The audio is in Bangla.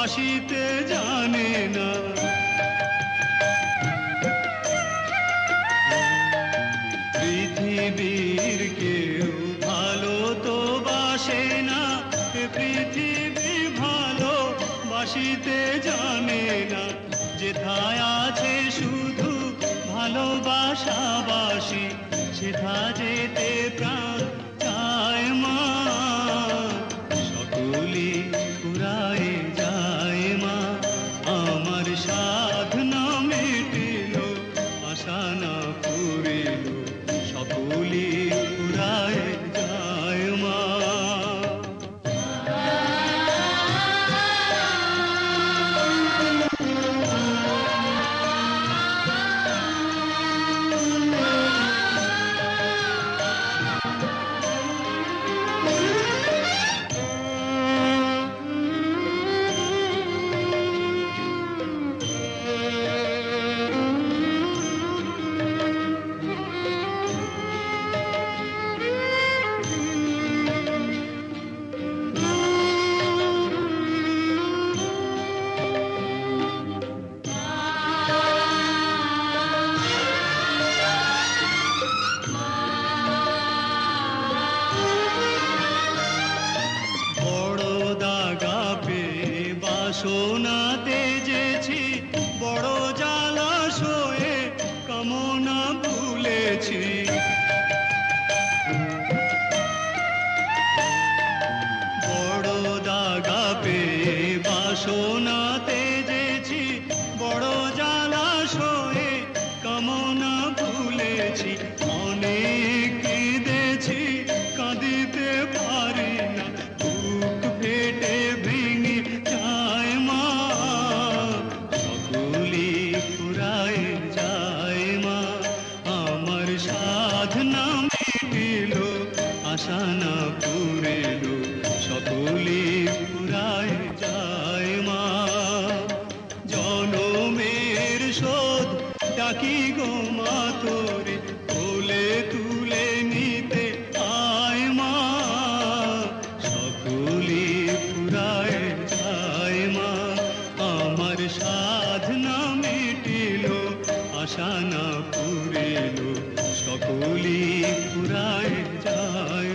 বাসিতে জানে না। পৃথিবীর কেউ ভালো তো বাসে না, এ পৃথিবী ভালো বাসিতে জানে না। যেথায় আছে শুধু ভালোবাসাবাসি, সেথা যেতে প্রাণ চায় মা। সকলি ফুরায় যায় মা, আমার সাধ না মিটিল, আশা না পুরিল, সকলি ফুরায় যায় মা। সোনাতে যেছি বড় জলাশয়ে, কামনা ভুলেছি। বড় দাগা পেয়ে বাসনাতে যেছি বড় জলাশয়ে, কামনা ভুলেছি। অনেক কেঁদেছি, কাঁদিতে পারি না, বুক ফেটে ভেঙে যায় মা। সকলি ফুরায় যায় মা, আমার সাধ না মিটিল, আশা না পুরিল, সকলি ফুরায় যায় মা। জনমের শোধ ডাকি গো মা তোরে, কোলে তুলে নিতে আয় মা। সকলি ফুরায় যায় মা, আমার সাধ না মিটিল, আশা না পুরিল, সকলি ফুরায় যায়।